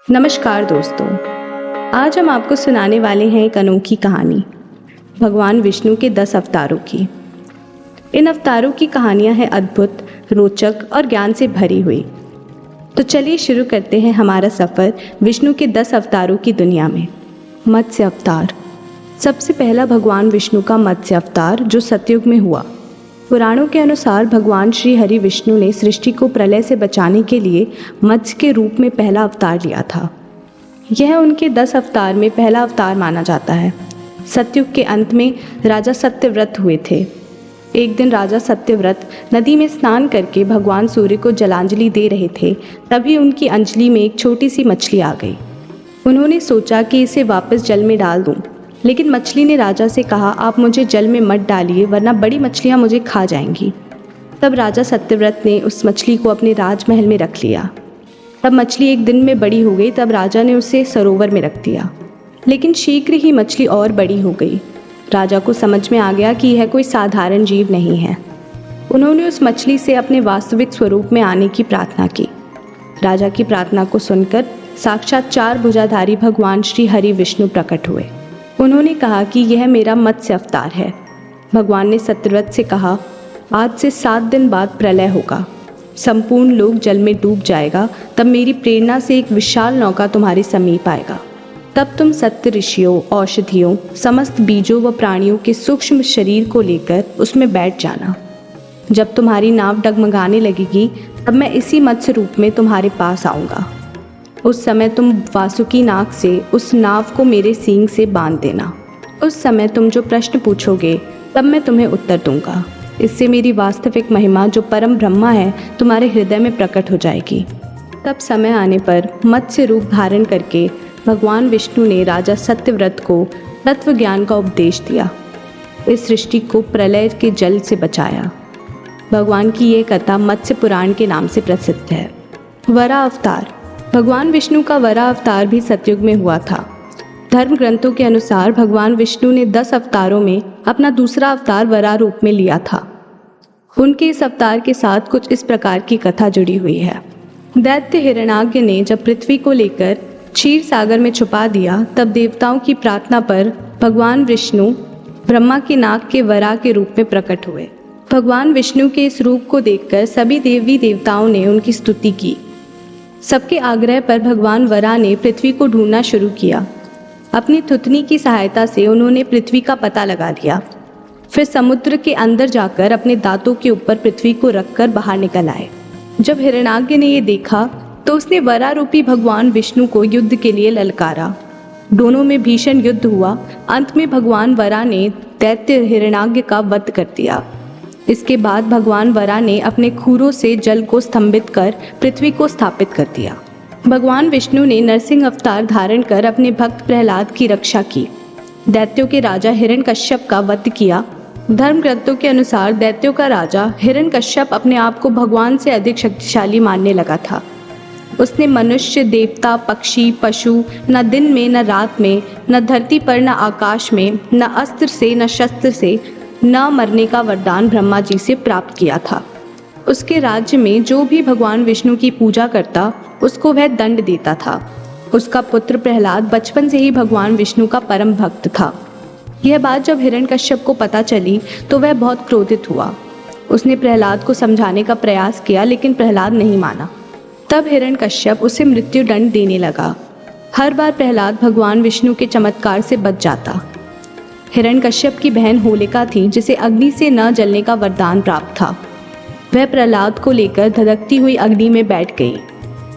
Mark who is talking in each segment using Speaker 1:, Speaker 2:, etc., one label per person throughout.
Speaker 1: नमस्कार दोस्तों। आज हम आपको सुनाने वाले हैं एक अनोखी कहानी, भगवान विष्णु के 10 अवतारों की। इन अवतारों की कहानियां हैं अद्भुत, रोचक और ज्ञान से भरी हुई। तो चलिए शुरू करते हैं हमारा सफ़र विष्णु के 10 अवतारों की दुनिया में। मत्स्य अवतार। सबसे पहला भगवान विष्णु का मत्स्य अवतार जो सतयुग में हुआ। पुराणों के अनुसार भगवान श्री हरि विष्णु ने सृष्टि को प्रलय से बचाने के लिए मत्स्य के रूप में पहला अवतार लिया था। यह उनके 10 अवतार में पहला अवतार माना जाता है। सतयुग के अंत में राजा सत्यव्रत हुए थे। एक दिन राजा सत्यव्रत नदी में स्नान करके भगवान सूर्य को जलांजलि दे रहे थे, तभी उनकी अंजलि में एक छोटी सी मछली आ गई। उन्होंने सोचा कि इसे वापस जल में डाल दूं, लेकिन मछली ने राजा से कहा, आप मुझे जल में मत डालिए वरना बड़ी मछलियाँ मुझे खा जाएंगी। तब राजा सत्यव्रत ने उस मछली को अपने राजमहल में रख लिया। तब मछली एक दिन में बड़ी हो गई। तब राजा ने उसे सरोवर में रख दिया, लेकिन शीघ्र ही मछली और बड़ी हो गई। राजा को समझ में आ गया कि यह कोई साधारण जीव नहीं है। उन्होंने उस मछली से अपने वास्तविक स्वरूप में आने की प्रार्थना की। राजा की प्रार्थना को सुनकर साक्षात 4 भुजाधारी भगवान श्री हरि विष्णु प्रकट हुए। उन्होंने कहा कि यह मेरा मत्स्य अवतार है। भगवान ने सत्यव्रत से कहा, आज से 7 दिन बाद प्रलय होगा, संपूर्ण लोक जल में डूब जाएगा। तब मेरी प्रेरणा से एक विशाल नौका तुम्हारे समीप आएगा। तब तुम सत्य ऋषियों, औषधियों, समस्त बीजों व प्राणियों के सूक्ष्म शरीर को लेकर उसमें बैठ जाना। जब तुम्हारी नाव डगमगाने लगेगी, तब मैं इसी मत्स्य रूप में तुम्हारे पास आऊँगा। उस समय तुम वासुकी नाग से उस नाव को मेरे सींग से बांध देना। उस समय तुम जो प्रश्न पूछोगे, तब मैं तुम्हें उत्तर दूंगा। इससे मेरी वास्तविक महिमा जो परम ब्रह्मा है तुम्हारे हृदय में प्रकट हो जाएगी। तब समय आने पर मत्स्य रूप धारण करके भगवान विष्णु ने राजा सत्यव्रत को तत्व ज्ञान का उपदेश दिया। इस सृष्टि को प्रलय के जल से बचाया। भगवान की ये कथा मत्स्य पुराण के नाम से प्रसिद्ध है। वरा अवतार। भगवान विष्णु का वरा अवतार भी सतयुग में हुआ था। धर्म ग्रंथों के अनुसार भगवान विष्णु ने 10 अवतारों में अपना दूसरा अवतार वरा रूप में लिया था। उनके इस अवतार के साथ कुछ इस प्रकार की कथा जुड़ी हुई है। दैत्य हिरण्याग्य ने जब पृथ्वी को लेकर क्षीर सागर में छुपा दिया, तब देवताओं की प्रार्थना पर भगवान विष्णु ब्रह्मा के नाक के वरा के रूप में प्रकट हुए। भगवान विष्णु के इस रूप को देखकर सभी देवी देवताओं ने उनकी स्तुति की। सबके आग्रह पर भगवान वरा ने पृथ्वी को ढूंढना शुरू किया। अपनी थुतनी की सहायता से उन्होंने पृथ्वी का पता लगा लिया। फिर समुद्र के अंदर जाकर अपने दांतों के ऊपर पृथ्वी को रखकर बाहर निकल आए। जब हिरण्याग्य ने ये देखा तो उसने वरा रूपी भगवान विष्णु को युद्ध के लिए ललकारा। दोनों में भीषण युद्ध हुआ। अंत में भगवान वरा ने दैत्य हिरण्याग्य का वध कर दिया। इसके बाद भगवान वरा ने अपने खूरों से जल को स्तंभित कर पृथ्वी को स्थापित कर दिया। भगवान विष्णु ने नरसिंह अवतार धारण कर अपने भक्त प्रहलाद की रक्षा की। दैत्यों के राजा हिरण्यकश्यप का वध किया। धर्म ग्रंथों के अनुसार दैत्यों का राजा हिरण्यकश्यप अपने आप को भगवान से अधिक शक्तिशाली मानने लगा था। उसने मनुष्य, देवता, पक्षी, पशु, न दिन में न रात में, न धरती पर न आकाश में, न अस्त्र से न शस्त्र से, न मरने का वरदान ब्रह्मा जी से प्राप्त किया था। उसके राज्य में जो भी भगवान विष्णु की पूजा करता, उसको वह दंड देता था। उसका पुत्र प्रहलाद बचपन से ही भगवान विष्णु का परम भक्त था। यह बात जब हिरण्यकश्यप को पता चली तो वह बहुत क्रोधित हुआ। उसने प्रहलाद को समझाने का प्रयास किया, लेकिन प्रहलाद नहीं माना। तब हिरण्यकश्यप उसे मृत्यु दंड देने लगा। हर बार प्रहलाद भगवान विष्णु के चमत्कार से बच जाता। हिरण्यकश्यप की बहन होलिका थी, जिसे अग्नि से न जलने का वरदान प्राप्त था। वह प्रहलाद को लेकर धधकती हुई अग्नि में बैठ गई।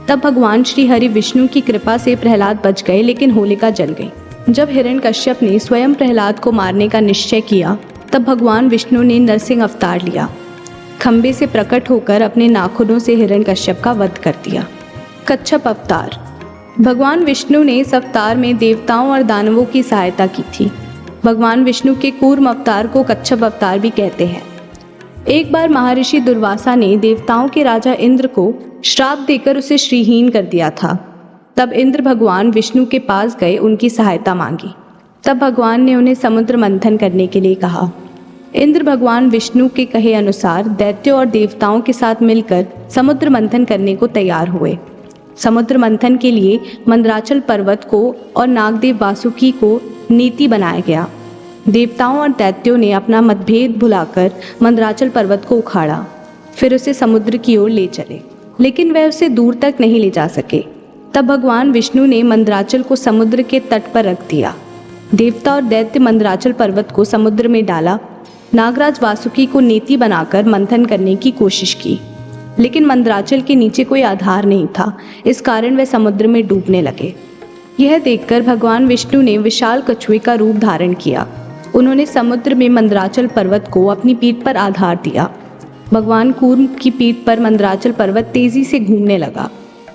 Speaker 1: तब भगवान श्री हरि विष्णु की कृपा से प्रहलाद बच गए, लेकिन होलिका जल गई। जब हिरण्यकश्यप ने स्वयं प्रहलाद को मारने का निश्चय किया, तब भगवान विष्णु ने नरसिंह अवतार लिया। खंबे से प्रकट होकर अपने नाखूनों से हिरण्यकश्यप का वध कर दिया। कच्छप अवतार। भगवान विष्णु ने इस अवतार में देवताओं और दानवों की सहायता की थी। भगवान विष्णु के कूर्म अवतार को कच्छप अवतार भी कहते हैं। एक बार महर्षि दुर्वासा ने देवताओं के राजा इंद्र को श्राप देकर उसे श्रीहीन कर दिया था। तब इंद्र भगवान विष्णु के पास गए, उनकी सहायता मांगी। तब भगवान ने उन्हें समुद्र मंथन करने के लिए कहा। इंद्र भगवान विष्णु के कहे अनुसार दैत्यों और देवताओं के साथ मिलकर समुद्र मंथन करने को तैयार हुए। समुद्र मंथन के लिए मंदराचल पर्वत को और नागदेव वासुकी को नीति बनाया गया। देवताओं और दैत्यों ने अपना मतभेद भुलाकर मंदराचल पर्वत को उखाड़ा, फिर उसे समुद्र की ओर ले चले, लेकिन वह उसे दूर तक नहीं ले जा सके। तब भगवान विष्णु ने मंदराचल को समुद्र के तट पर रख दिया। देवता और दैत्य मंदराचल पर्वत को समुद्र में डाला। नागराज वासुकी को नीति बनाकर मंथन करने की कोशिश की, लेकिन मंदराचल के नीचे कोई आधार नहीं था, इस कारण वे समुद्र में डूबने लगे। यह देखकर भगवान विष्णु ने विशाल कछुए का रूप धारण किया। उन्होंने समुद्र में मंदराचल पर्वत को अपनी पीठ पर आधार दिया। भगवान कूर्म की पीठ पर मंदराचल पर्वत तेजी से घूमने लगा।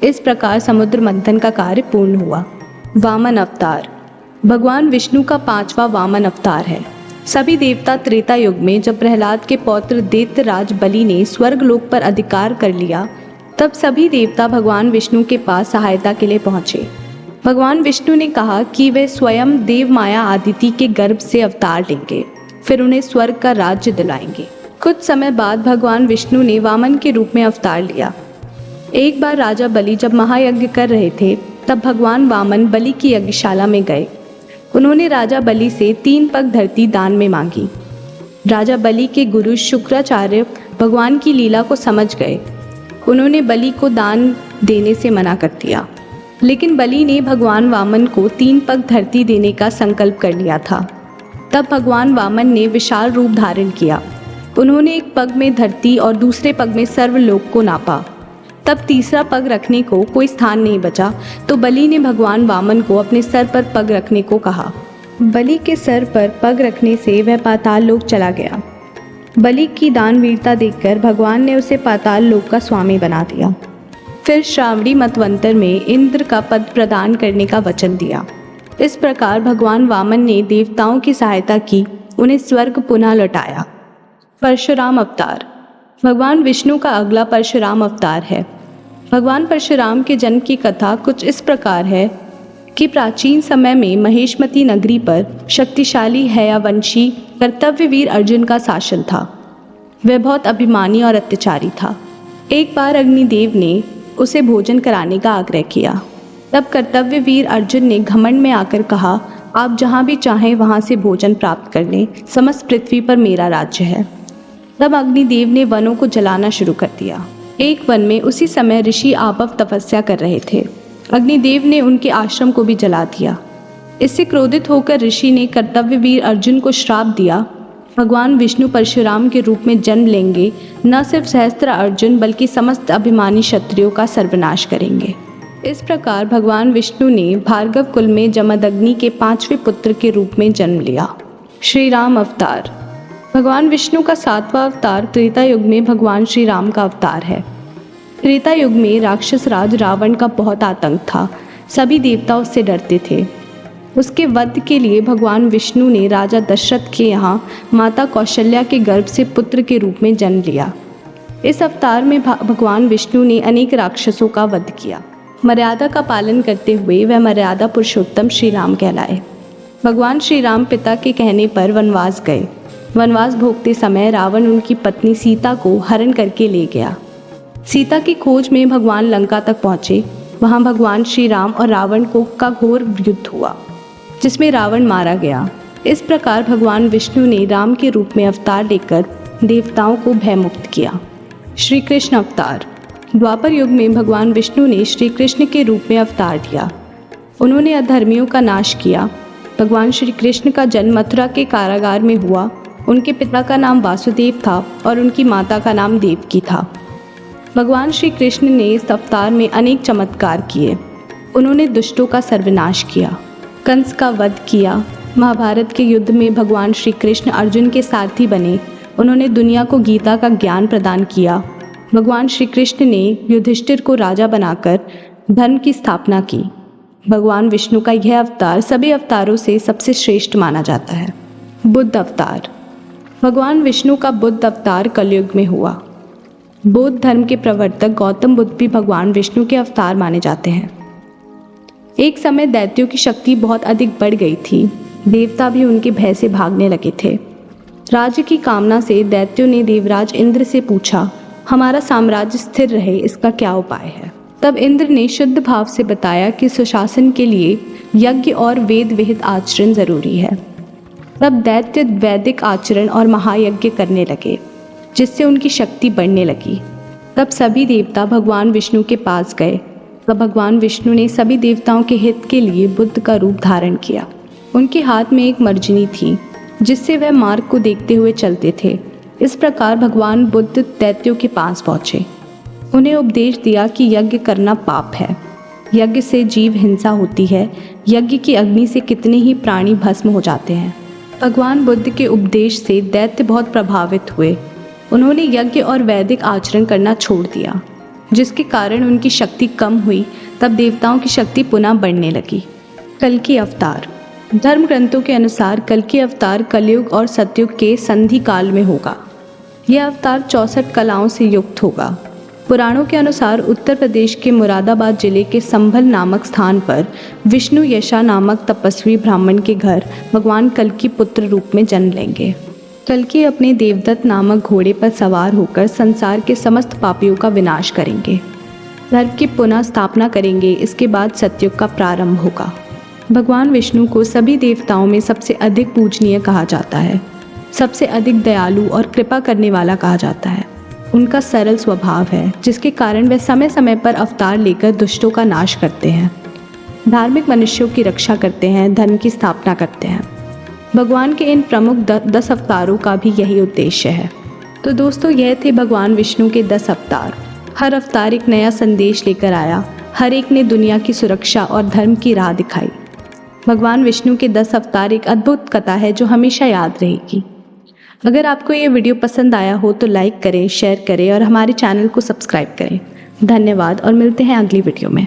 Speaker 1: इस प्रकार समुद्र मंथन का कार्य पूर्ण हुआ। वामन अवतार भगवान विष्णु का 5वां वामन अवतार है। सभी देवता त्रेता युग में जब प्रहलाद के पौत्र दैत्यराज बलि ने स्वर्ग लोक पर अधिकार कर लिया, तब सभी देवता भगवान विष्णु के पास सहायता के लिए पहुंचे। भगवान विष्णु ने कहा कि वे स्वयं देव माया आदिति के गर्भ से अवतार लेंगे, फिर उन्हें स्वर्ग का राज्य दिलाएंगे। कुछ समय बाद भगवान विष्णु ने वामन के रूप में अवतार लिया। एक बार राजा बलि जब महायज्ञ कर रहे थे, तब भगवान वामन बलि की यज्ञशाला में गए। उन्होंने राजा बलि से 3 पग धरती दान में मांगी। राजा बलि के गुरु शुक्राचार्य भगवान की लीला को समझ गए। उन्होंने बलि को दान देने से मना कर दिया, लेकिन बलि ने भगवान वामन को 3 पग धरती देने का संकल्प कर लिया था। तब भगवान वामन ने विशाल रूप धारण किया। उन्होंने एक पग में धरती और दूसरे पग में सर्वलोक को नापा। तब तीसरा पग रखने को कोई स्थान नहीं बचा, तो बलि ने भगवान वामन को अपने सर पर पग रखने को कहा। बलि के सर पर पग रखने से वह पाताल लोक चला गया। बलि की दानवीरता देखकर भगवान ने उसे पाताल लोक का स्वामी बना दिया। फिर श्रावणी मतवंतर में इंद्र का पद प्रदान करने का वचन दिया। इस प्रकार भगवान वामन ने देवताओं की सहायता की, उन्हें स्वर्ग पुनः लौटाया। परशुराम अवतार भगवान विष्णु का अगला परशुराम अवतार है। भगवान परशुराम के जन्म की कथा कुछ इस प्रकार है कि प्राचीन समय में महेशमती नगरी पर शक्तिशाली हयावंशी कर्तव्यवीर अर्जुन का शासन था। वह बहुत अभिमानी और अत्याचारी था। एक बार अग्निदेव ने उसे भोजन कराने का आग्रह किया। तब कर्तव्यवीर अर्जुन ने घमंड में आकर कहा, आप जहाँ भी चाहें वहाँ से भोजन प्राप्त कर लें, समस्त पृथ्वी पर मेरा राज्य है। तब अग्निदेव ने वनों को जलाना शुरू कर दिया। एक वन में उसी समय ऋषि आपव तपस्या कर रहे थे। अग्निदेव ने उनके आश्रम को भी जला दिया। इससे क्रोधित होकर ऋषि ने कर्तव्यवीर अर्जुन को श्राप दिया, भगवान विष्णु परशुराम के रूप में जन्म लेंगे, न सिर्फ सहस्त्र अर्जुन बल्कि समस्त अभिमानी क्षत्रियों का सर्वनाश करेंगे। इस प्रकार भगवान विष्णु ने भार्गव कुल में जमदग्नि के 5वें पुत्र के रूप में जन्म लिया। श्री राम अवतार भगवान विष्णु का 7वां अवतार त्रेता युग में भगवान श्री राम का अवतार है। त्रेता युग में राक्षस राज रावण का बहुत आतंक था। सभी देवता उससे डरते थे। उसके वध के लिए भगवान विष्णु ने राजा दशरथ के यहाँ माता कौशल्या के गर्भ से पुत्र के रूप में जन्म लिया। इस अवतार में भगवान विष्णु ने अनेक राक्षसों का वध किया। मर्यादा का पालन करते हुए वह मर्यादा पुरुषोत्तम श्री राम कहलाए। भगवान श्री राम पिता के कहने पर वनवास गए। वनवास भोगते समय रावण उनकी पत्नी सीता को हरण करके ले गया। सीता की खोज में भगवान लंका तक पहुँचे। वहाँ भगवान श्री राम और रावण का घोर युद्ध हुआ, जिसमें रावण मारा गया। इस प्रकार भगवान विष्णु ने राम के रूप में अवतार लेकर देवताओं को भयमुक्त किया। श्री कृष्ण अवतार द्वापर युग में भगवान विष्णु ने श्री कृष्ण के रूप में अवतार लिया। उन्होंने अधर्मियों का नाश किया। भगवान श्री कृष्ण का जन्म मथुरा के कारागार में हुआ। उनके पिता का नाम वासुदेव था और उनकी माता का नाम देवकी था। भगवान श्री कृष्ण ने इस अवतार में अनेक चमत्कार किए। उन्होंने दुष्टों का सर्वनाश किया, कंस का वध किया। महाभारत के युद्ध में भगवान श्री कृष्ण अर्जुन के सारथी बने। उन्होंने दुनिया को गीता का ज्ञान प्रदान किया। भगवान श्री कृष्ण ने युधिष्ठिर को राजा बनाकर धर्म की स्थापना की। भगवान विष्णु का यह अवतार सभी अवतारों से सबसे श्रेष्ठ माना जाता है। बुद्ध अवतार भगवान विष्णु का बुद्ध अवतार कलयुग में हुआ। बौद्ध धर्म के प्रवर्तक गौतम बुद्ध भी भगवान विष्णु के अवतार माने जाते हैं। एक समय दैत्यों की शक्ति बहुत अधिक बढ़ गई थी। देवता भी उनके भय से भागने लगे थे। राज्य की कामना से दैत्यों ने देवराज इंद्र से पूछा, हमारा साम्राज्य स्थिर रहे इसका क्या उपाय है। तब इंद्र ने शुद्ध भाव से बताया कि सुशासन के लिए यज्ञ और वेद विहित आचरण जरूरी है। तब दैत्य वैदिक आचरण और महायज्ञ करने लगे, जिससे उनकी शक्ति बढ़ने लगी। तब सभी देवता भगवान विष्णु के पास गए। तब भगवान विष्णु ने सभी देवताओं के हित के लिए बुद्ध का रूप धारण किया। उनके हाथ में एक मर्जनी थी, जिससे वह मार्ग को देखते हुए चलते थे। इस प्रकार भगवान बुद्ध दैत्यों के पास पहुँचे। उन्हें उपदेश दिया कि यज्ञ करना पाप है, यज्ञ से जीव हिंसा होती है, यज्ञ की अग्नि से कितने ही प्राणी भस्म हो जाते हैं। भगवान बुद्ध के उपदेश से दैत्य बहुत प्रभावित हुए। उन्होंने यज्ञ और वैदिक आचरण करना छोड़ दिया, जिसके कारण उनकी शक्ति कम हुई। तब देवताओं की शक्ति पुनः बढ़ने लगी। कल्कि अवतार। धर्म ग्रंथों के अनुसार कल्कि अवतार कलयुग और सतयुग के संधि काल में होगा। यह अवतार 64 कलाओं से युक्त होगा। पुराणों के अनुसार उत्तर प्रदेश के मुरादाबाद जिले के संभल नामक स्थान पर विष्णु यशा नामक तपस्वी ब्राह्मण के घर भगवान कल्कि पुत्र रूप में जन्म लेंगे। कल्कि अपने देवदत्त नामक घोड़े पर सवार होकर संसार के समस्त पापियों का विनाश करेंगे, धर्म की पुनः स्थापना करेंगे। इसके बाद सतयुग का प्रारंभ होगा। भगवान विष्णु को सभी देवताओं में सबसे अधिक पूजनीय कहा जाता है, सबसे अधिक दयालु और कृपा करने वाला कहा जाता है। उनका सरल स्वभाव है, जिसके कारण वे समय समय पर अवतार लेकर दुष्टों का नाश करते हैं, धार्मिक मनुष्यों की रक्षा करते हैं, धर्म की स्थापना करते हैं। भगवान के इन प्रमुख 10 अवतारों का भी यही उद्देश्य है। तो दोस्तों, यह थे भगवान विष्णु के 10 अवतार। हर अवतार एक नया संदेश लेकर आया। हर एक ने दुनिया की सुरक्षा और धर्म की राह दिखाई। भगवान विष्णु के 10 अवतार एक अद्भुत कथा है जो हमेशा याद रहेगी। अगर आपको ये वीडियो पसंद आया हो तो लाइक करें, शेयर करें और हमारे चैनल को सब्सक्राइब करें। धन्यवाद और मिलते हैं अगली वीडियो में।